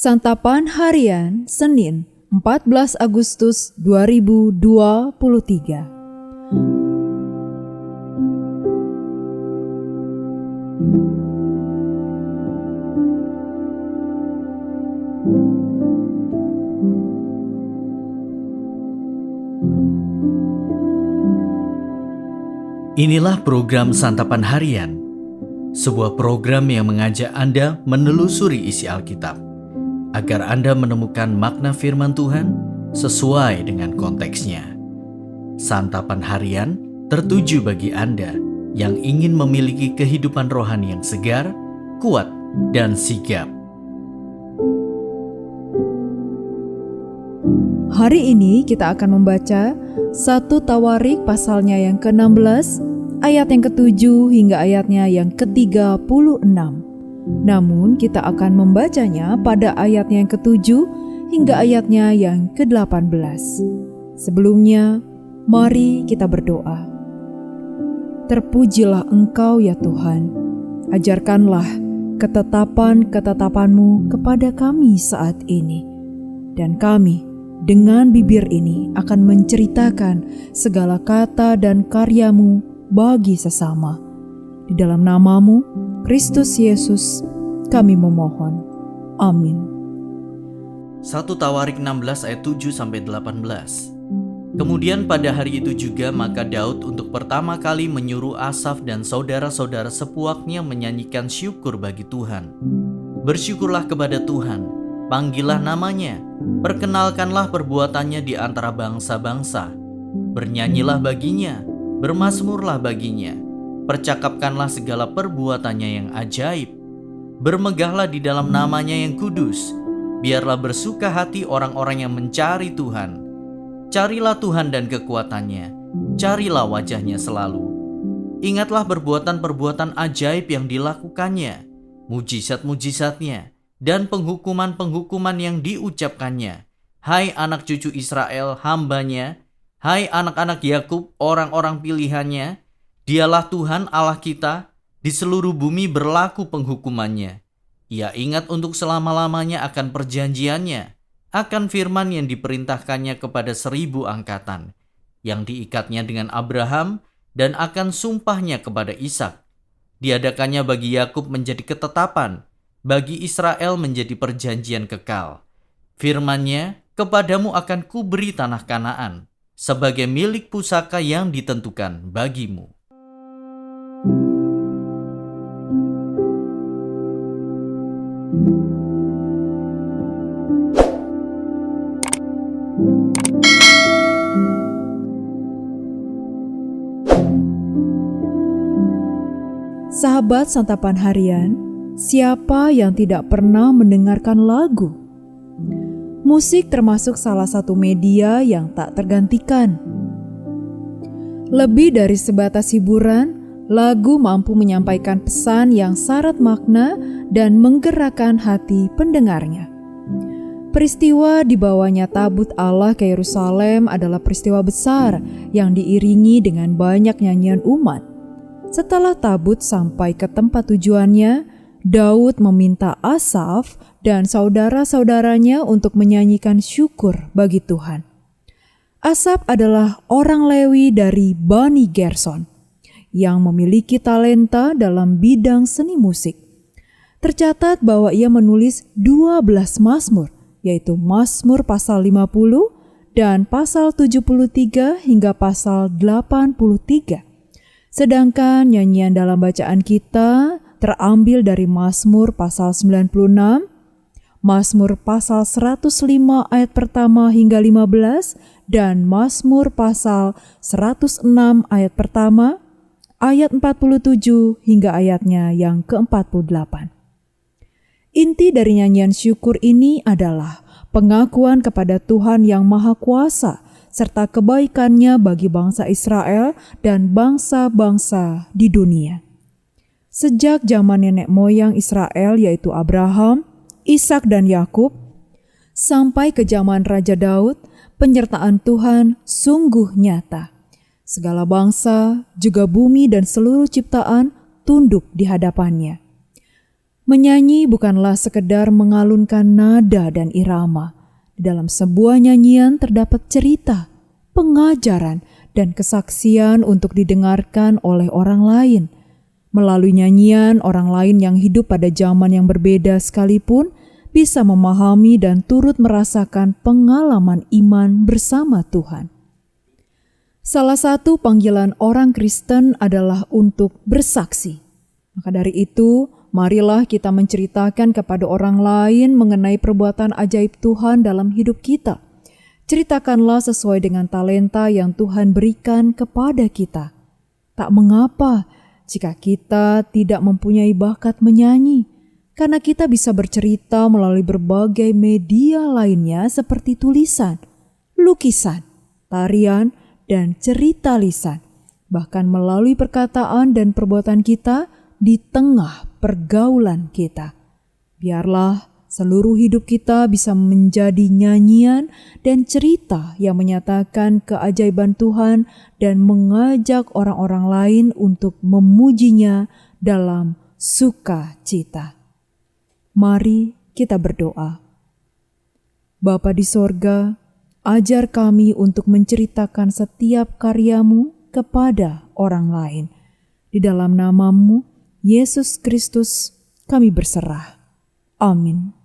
Santapan Harian Senin 14 Agustus 2023. Inilah program Santapan Harian, sebuah program yang mengajak Anda menelusuri isi Alkitab, agar Anda menemukan makna firman Tuhan sesuai dengan konteksnya. Santapan Harian tertuju bagi Anda yang ingin memiliki kehidupan rohani yang segar, kuat, dan sigap. Hari ini kita akan membaca 1 Tawarik pasalnya yang ke-16, ayat yang ke-7 hingga ayatnya yang ke-36. Namun kita akan membacanya pada ayatnya yang ke-7 hingga ayatnya yang ke-18. Sebelumnya, mari kita berdoa. Terpujilah Engkau ya Tuhan, ajarkanlah ketetapan-ketetapan-Mu kepada kami saat ini, dan kami dengan bibir ini akan menceritakan segala kata dan karya-Mu bagi sesama. Di dalam nama-Mu, Kristus Yesus, kami memohon. Amin. 1 Tawarik 16 ayat 7-18. Kemudian pada hari itu juga maka Daud untuk pertama kali menyuruh Asaf dan saudara-saudara sepuaknya menyanyikan syukur bagi Tuhan. Bersyukurlah kepada Tuhan, panggillah namanya, perkenalkanlah perbuatannya di antara bangsa-bangsa. Bernyanyilah baginya, bermazmurlah baginya, percakapkanlah segala perbuatannya yang ajaib. Bermegahlah di dalam namanya yang kudus. Biarlah bersuka hati orang-orang yang mencari Tuhan. Carilah Tuhan dan kekuatannya, carilah wajahnya selalu. Ingatlah perbuatan-perbuatan ajaib yang dilakukannya, mujizat-mujizatnya, dan penghukuman-penghukuman yang diucapkannya. Hai anak cucu Israel, hambanya, hai anak-anak Yakub, orang-orang pilihannya, dialah Tuhan Allah kita, di seluruh bumi berlaku penghukumannya. Ia ingat untuk selama-lamanya akan perjanjiannya, akan firman yang diperintahkannya kepada 1000 angkatan, yang diikatnya dengan Abraham, dan akan sumpahnya kepada Ishak. Diadakannya bagi Yakub menjadi ketetapan, bagi Israel menjadi perjanjian kekal. Firman-Nya, kepadamu akan kuberi tanah Kanaan, sebagai milik pusaka yang ditentukan bagimu. Sahabat Santapan Harian, siapa yang tidak pernah mendengarkan lagu? Musik termasuk salah satu media yang tak tergantikan. Lebih dari sebatas hiburan, lagu mampu menyampaikan pesan yang syarat makna dan menggerakkan hati pendengarnya. Peristiwa dibawanya tabut Allah ke Yerusalem adalah peristiwa besar yang diiringi dengan banyak nyanyian umat. Setelah tabut sampai ke tempat tujuannya, Daud meminta Asaf dan saudara-saudaranya untuk menyanyikan syukur bagi Tuhan. Asaf adalah orang Lewi dari Bani Gerson yang memiliki talenta dalam bidang seni musik. Tercatat bahwa ia menulis 12 mazmur, yaitu Mazmur pasal 50 dan pasal 73 hingga pasal 83. Sedangkan nyanyian dalam bacaan kita terambil dari Mazmur pasal 96, Mazmur pasal 105 ayat pertama hingga 15, dan Mazmur pasal 106 ayat pertama, ayat 47 hingga ayatnya yang ke-48. Inti dari nyanyian syukur ini adalah pengakuan kepada Tuhan yang Maha Kuasa, serta kebaikannya bagi bangsa Israel dan bangsa-bangsa di dunia. Sejak zaman nenek moyang Israel yaitu Abraham, Ishak dan Yakub, sampai ke zaman Raja Daud, penyertaan Tuhan sungguh nyata. Segala bangsa, juga bumi dan seluruh ciptaan tunduk di hadapannya. Menyanyi bukanlah sekedar mengalunkan nada dan irama. Di dalam sebuah nyanyian terdapat cerita, pengajaran, dan kesaksian untuk didengarkan oleh orang lain. Melalui nyanyian, orang lain yang hidup pada zaman yang berbeda sekalipun bisa memahami dan turut merasakan pengalaman iman bersama Tuhan. Salah satu panggilan orang Kristen adalah untuk bersaksi. Maka dari itu, marilah kita menceritakan kepada orang lain mengenai perbuatan ajaib Tuhan dalam hidup kita. Ceritakanlah sesuai dengan talenta yang Tuhan berikan kepada kita. Tak mengapa jika kita tidak mempunyai bakat menyanyi, karena kita bisa bercerita melalui berbagai media lainnya seperti tulisan, lukisan, tarian, dan cerita lisan. Bahkan melalui perkataan dan perbuatan kita di tengah pergaulan kita. Biarlah seluruh hidup kita bisa menjadi nyanyian dan cerita yang menyatakan keajaiban Tuhan dan mengajak orang-orang lain untuk memujinya dalam sukacita. Mari kita berdoa. Bapa di sorga, ajar kami untuk menceritakan setiap karya-Mu kepada orang lain. Di dalam nama-Mu, Yesus Kristus, kami berserah. Amin.